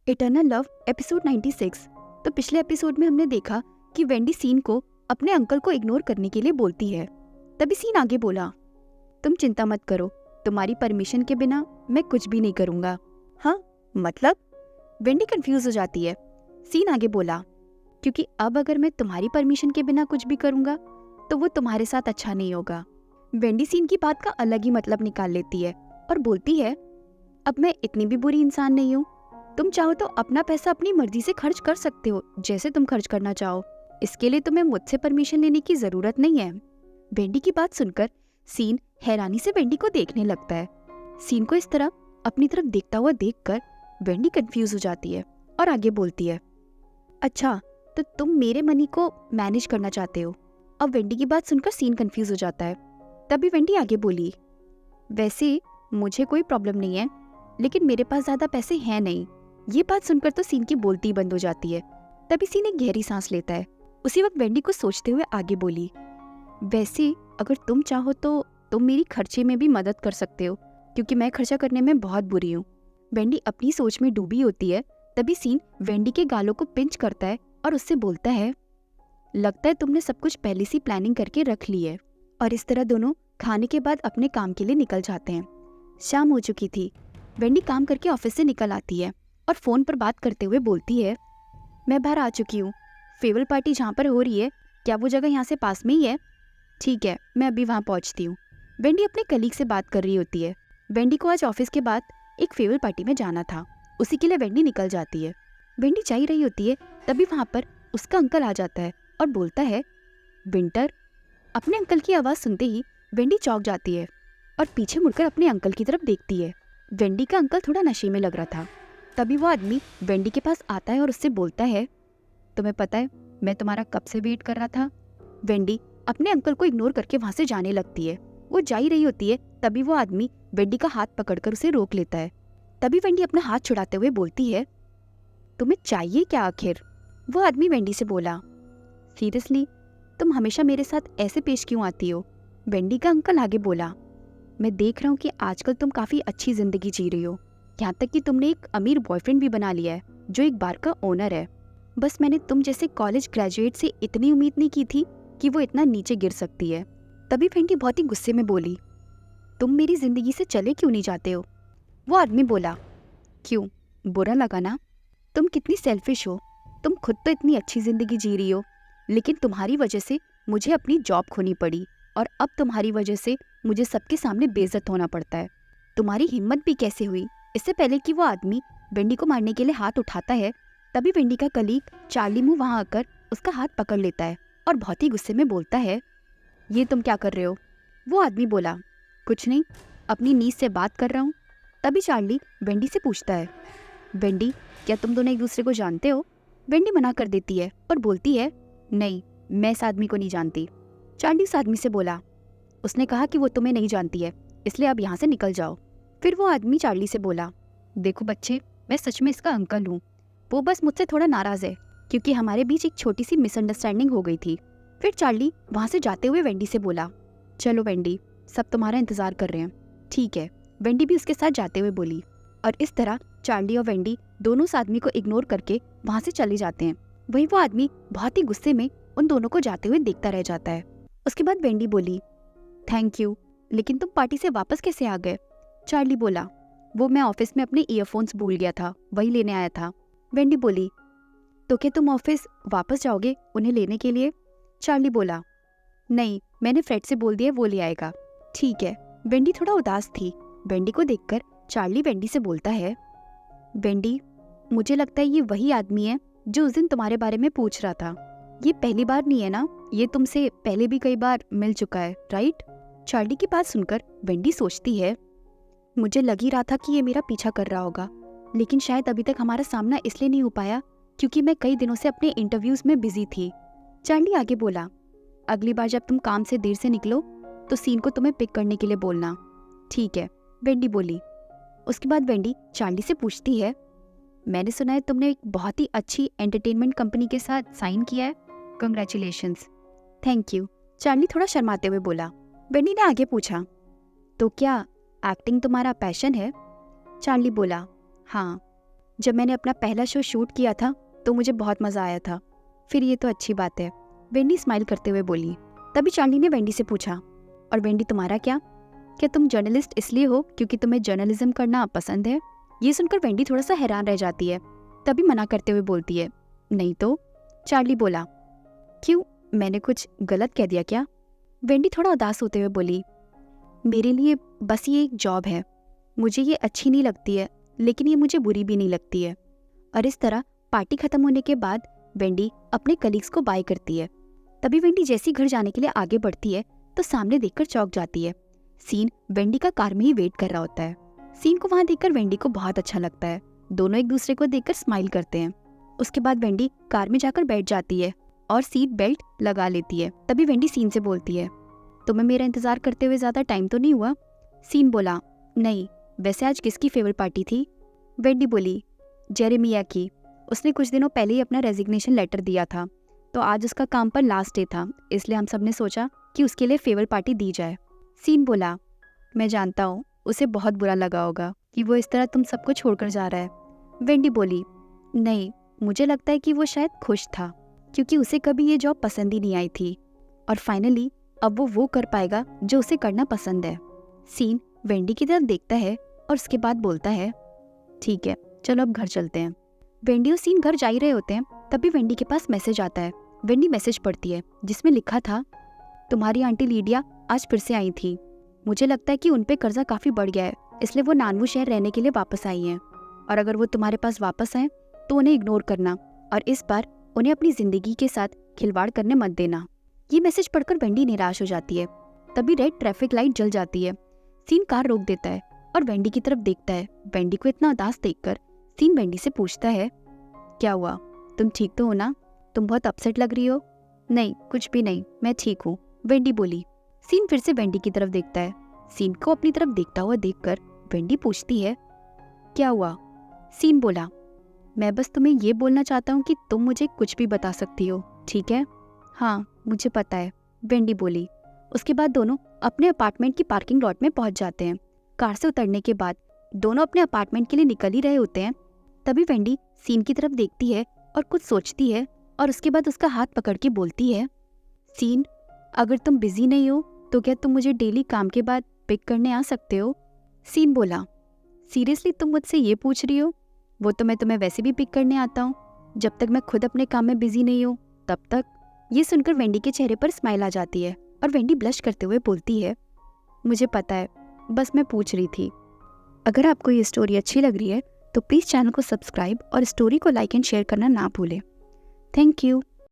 Eternal love episode 96। तो पिछले episode में हमने देखा कि वेंडी सीन को अपने अंकल को इग्नोर करने के लिए बोलती है। तभी सीन आगे बोला, तुम चिंता मत करो, तुम्हारी परमिशन के बिना मैं कुछ भी नहीं करूंगा। हाँ मतलब? वेंडी कंफ्यूज हो जाती है। सीन आगे बोला, क्योंकि अब अगर मैं तुम्हारी परमिशन के बिना कुछ भी करूंगा तो वो तुम्हारे साथ अच्छा नहीं होगा। वेंडी सीन की बात का अलग ही मतलब निकाल लेती है और बोलती है, अब मैं इतनी भी बुरी इंसान नहीं हूँ। तुम चाहो तो अपना पैसा अपनी मर्जी से खर्च कर सकते हो, जैसे तुम खर्च करना चाहो। इसके लिए तुम्हें मुझसे परमिशन लेने की जरूरत नहीं है। वेंडी की बात सुनकर सीन हैरानी से वेंडी को देखने लगता है। सीन को इस तरह अपनी तरफ देखता हुआ देखकर वेंडी कंफ्यूज हो जाती है और आगे बोलती है, अच्छा तो तुम मेरे मनी को मैनेज करना चाहते हो। अब वेंडी की बात सुनकर सीन कंफ्यूज हो जाता है। तभी वेंडी आगे बोली, वैसे मुझे कोई प्रॉब्लम नहीं है, लेकिन मेरे पास ज्यादा पैसे हैं नहीं। ये बात सुनकर तो सीन की बोलती ही बंद हो जाती है। तभी सीन एक गहरी सांस लेता है। उसी वक्त वेंडी को सोचते हुए आगे बोली, वैसे अगर तुम चाहो तो तुम मेरी खर्चे में भी मदद कर सकते हो, क्योंकि मैं खर्चा करने में बहुत बुरी हूँ। वेंडी अपनी सोच में डूबी होती है। तभी सीन वेंडी के गालों को पिंच करता है और उससे बोलता है, लगता है तुमने सब कुछ पहले से प्लानिंग करके रख ली है। और इस तरह दोनों खाने के बाद अपने काम के लिए निकल जाते हैं। शाम हो चुकी थी। वेंडी काम करके ऑफिस से निकल आती है और फोन पर बात करते हुए बोलती है, मैं बाहर आ चुकी हूँ। फेयरवेल पार्टी जहाँ पर हो रही है, क्या वो जगह यहाँ से पास में ही है? ठीक है, मैं अभी वहाँ पहुँचती हूँ। वेंडी अपने कलीग से बात कर रही होती है। वेंडी को आज ऑफिस के बाद एक फेयरवेल पार्टी में जाना था, उसी के लिए वेंडी निकल जाती है। वेंडी जा ही रही होती है, तभी वहाँ पर उसका अंकल आ जाता है और बोलता है, विंटर। अपने अंकल की आवाज़ सुनते ही वेंडी चौंक जाती है और पीछे मुड़कर अपने अंकल की तरफ देखती है। वेंडी का अंकल थोड़ा नशे में लग रहा था। तभी वो आदमी वेंडी के पास आता है और उससे बोलता है, तुम्हें पता है मैं तुम्हारा कब से वेट कर रहा था। वेंडी अपने अंकल को इग्नोर करके वहां से जाने लगती है। वो जा ही रही होती है, तभी वो आदमी वेंडी का हाथ पकड़कर उसे रोक लेता है। तभी वेंडी अपना हाथ छुड़ाते हुए बोलती है, तुम्हें चाहिए क्या आखिर? वो आदमी वेंडी से बोला, सीरियसली तुम हमेशा मेरे साथ ऐसे पेश क्यों आती हो? वेंडी का अंकल आगे बोला, मैं देख रहा हूँ कि आजकल तुम काफी अच्छी जिंदगी जी रही हो, यहाँ तक कि तुमने एक अमीर बॉयफ्रेंड भी बना लिया है जो एक बार का ओनर है। बस मैंने तुम जैसे कॉलेज ग्रेजुएट से इतनी उम्मीद नहीं की थी कि वो इतना नीचे गिर सकती है। तभी वेंडी बहुत ही गुस्से में बोली, तुम मेरी जिंदगी से चले क्यों नहीं जाते हो? वो आदमी बोला, क्यों, बुरा लगा ना? तुम कितनी सेल्फिश हो। तुम खुद तो इतनी अच्छी जिंदगी जी रही हो, लेकिन तुम्हारी वजह से मुझे अपनी जॉब खोनी पड़ी और अब तुम्हारी वजह से मुझे सबके सामने बेइज्जत होना पड़ता है। तुम्हारी हिम्मत भी कैसे हुई? इससे पहले कि वो आदमी वेंडी को मारने के लिए हाथ उठाता है, तभी वेंडी का कलीग चार्ली मुंह वहां आकर उसका हाथ पकड़ लेता है और बहुत ही गुस्से में बोलता है, ये तुम क्या कर रहे हो? वो आदमी बोला, कुछ नहीं, अपनी नीज से बात कर रहा हूँ। तभी चार्ली वेंडी से पूछता है, वेंडी क्या तुम दोनों एक दूसरे को जानते हो? वेंडी मना कर देती है और बोलती है, नहीं, मैं इस आदमी को नहीं जानती। चार्ली उस आदमी से बोला, उसने कहा कि वो तुम्हें नहीं जानती है, इसलिए अब यहाँ से निकल जाओ। फिर वो आदमी चार्ली से बोला, देखो बच्चे, मैं सच में इसका अंकल हूँ। वो बस मुझसे थोड़ा नाराज है क्योंकि हमारे बीच एक छोटी सी मिसअंडरस्टैंडिंग हो गई थी। फिर चार्ली वहाँ से जाते हुए वेंडी से बोला, चलो वेंडी, सब तुम्हारा इंतजार कर रहे हैं। ठीक है, वेंडी भी उसके साथ जाते हुए बोली। और इस तरह चार्ली और वेंडी दोनों उस आदमी को इग्नोर करके वहाँ से चले जाते हैं। वहीं वो आदमी बहुत ही गुस्से में उन दोनों को जाते हुए देखता रह जाता है। उसके बाद वेंडी बोली, थैंक यू, लेकिन तुम पार्टी से वापस कैसे आ गए? चार्ली बोला, वो मैं ऑफिस में अपने ईयरफोन्स भूल गया था, वही लेने आया था। वेंडी बोली, तो क्या तुम ऑफिस वापस जाओगे उन्हें लेने के लिए? चार्ली बोला, नहीं, मैंने फ्रेड से बोल दिया, वो ले आएगा। ठीक है। वेंडी थोड़ा उदास थी। वेंडी को देखकर चार्ली वेंडी से बोलता है, वेंडी, मुझे लगता है ये वही आदमी है जो उस दिन तुम्हारे बारे में पूछ रहा था। ये पहली बार नहीं है ना, ये तुमसे पहले भी कई बार मिल चुका है, राइट? चार्ली की बात सुनकर वेंडी सोचती है, मुझे लग ही रहा था कि ये मेरा पीछा कर रहा होगा, लेकिन शायद अभी तक हमारा सामना इसलिए नहीं हो पाया क्योंकि मैं कई दिनों से अपने इंटरव्यूज में बिजी थी। चार्ली आगे बोला, अगली बार जब तुम काम से देर से निकलो तो सीन को तुम्हें पिक करने के लिए बोलना। ठीक है, वेंडी बोली। उसके बाद वेंडी चार्ली से पूछती है, मैंने सुना है तुमने एक बहुत ही अच्छी एंटरटेनमेंट कंपनी के साथ साइन किया है, कंग्रेचुलेशंस। थैंक यू, चार्ली थोड़ा शर्माते हुए बोला। वेंडी ने आगे पूछा, तो क्या एक्टिंग तुम्हारा पैशन है? चार्ली बोला, हाँ। जब मैंने अपना पहला शो शूट किया था तो मुझे बहुत मज़ा आया था। फिर ये तो अच्छी बात है, वेंडी स्माइल करते हुए बोली। तभी चार्ली ने वेंडी से पूछा, और वेंडी तुम्हारा क्या? क्या तुम जर्नलिस्ट इसलिए हो क्योंकि तुम्हें जर्नलिज्म करना पसंद है? ये सुनकर वेंडी थोड़ा सा हैरान रह जाती है, तभी मना करते हुए बोलती है, नहीं तो। चार्ली बोला, क्यों, मैंने कुछ गलत कह दिया क्या? वेंडी थोड़ा उदास होते हुए बोली, मेरे लिए बस ये एक जॉब है, मुझे ये अच्छी नहीं लगती है, लेकिन ये मुझे बुरी भी नहीं लगती है। और इस तरह पार्टी खत्म होने के बाद वेंडी अपने कलीग्स को बाय करती है। तभी वेंडी जैसी घर जाने के लिए आगे बढ़ती है तो सामने देखकर चौंक जाती है। सीन वेंडी का कार में ही वेट कर रहा होता है। सीन को वहां देखकर वेंडी को बहुत अच्छा लगता है। दोनों एक दूसरे को देखकर स्माइल करते हैं। उसके बाद वेंडी कार में जाकर बैठ जाती है और सीट बेल्ट लगा लेती है। तभी वेंडी सीन से बोलती है, तुम्हें मेरा इंतजार करते हुए ज्यादा टाइम तो नहीं हुआ? सीन बोला, नहीं, वैसे आज किसकी फेवरेट पार्टी थी? वेंडी बोली, जेरेमिया की। उसने कुछ दिनों पहले ही अपना रेजिग्नेशन लेटर दिया था, तो आज उसका काम पर लास्ट डे था, इसलिए हम सब ने सोचा कि उसके लिए फेवरेट पार्टी दी जाए। सीन बोला, मैं जानता हूँ उसे बहुत बुरा लगा होगा कि वो इस तरह तुम सबको छोड़कर जा रहा है। वेंडी बोली, नहीं, मुझे लगता है कि वो शायद खुश था क्योंकि उसे कभी ये जॉब पसंद ही नहीं आई थी और फाइनली अब वो कर पाएगा जो उसे करना पसंद है। सीन वेंडी की तरफ देखता है और उसके बाद बोलता है, ठीक है, चलो अब घर चलते हैं। वेंडी और सीन घर जा ही रहे होते हैं, तभी वेंडी के पास मैसेज आता है। वेंडी मैसेज पढ़ती है जिसमें लिखा था, तुम्हारी आंटी लीडिया आज फिर से आई थी। मुझे लगता है कि उन पे कर्जा काफी बढ़ गया है, इसलिए वो नानवू शहर रहने के लिए वापस आई हैं। और अगर वो तुम्हारे पास वापस आए तो उन्हें इग्नोर करना और इस बार उन्हें अपनी जिंदगी के साथ खिलवाड़ करने मत देना। ये मैसेज पढ़कर वेंडी निराश हो जाती है। तभी रेड ट्रैफिक लाइट जल जाती है। सीन कार रोक देता है और वेंडी की तरफ देखता है। वेंडी को इतना उदास देखकर सीन वेंडी से पूछता है, क्या हुआ, तुम ठीक तो हो ना? तुम बहुत अपसेट लग रही हो। नहीं, कुछ भी नहीं, मैं ठीक हूँ, वेंडी बोली। सीन फिर से वेंडी की तरफ देखता है। सीन को अपनी तरफ देखता हुआ देखकर वेंडी पूछती है, क्या हुआ? सीन बोला, मैं बस तुम्हें ये बोलना चाहता हूँ कि तुम मुझे कुछ भी बता सकती हो, ठीक है? हाँ, मुझे पता है, वेंडी बोली। उसके बाद दोनों अपने अपार्टमेंट की पार्किंग लॉट में पहुंच जाते हैं। कार से उतरने के बाद दोनों अपने अपार्टमेंट के लिए निकल ही रहे होते हैं। तभी वेंडी सीन की तरफ देखती है और कुछ सोचती है और उसके बाद उसका हाथ पकड़ के बोलती है, सीन, अगर तुम बिजी नहीं हो तो क्या तुम मुझे डेली काम के बाद पिक करने आ सकते हो? सीन बोला, सीरियसली तुम मुझसे ये पूछ रही हो? वो तो मैं तुम्हें वैसे भी पिक करने आता हूँ, जब तक मैं खुद अपने काम में बिजी नहीं हूँ तब तक। ये सुनकर वेंडी के चेहरे पर स्माइल आ जाती है और वेंडी ब्लश करते हुए बोलती है, मुझे पता है, बस मैं पूछ रही थी। अगर आपको ये स्टोरी अच्छी लग रही है तो प्लीज़ चैनल को सब्सक्राइब और स्टोरी को लाइक एंड शेयर करना ना भूलें। Thank you.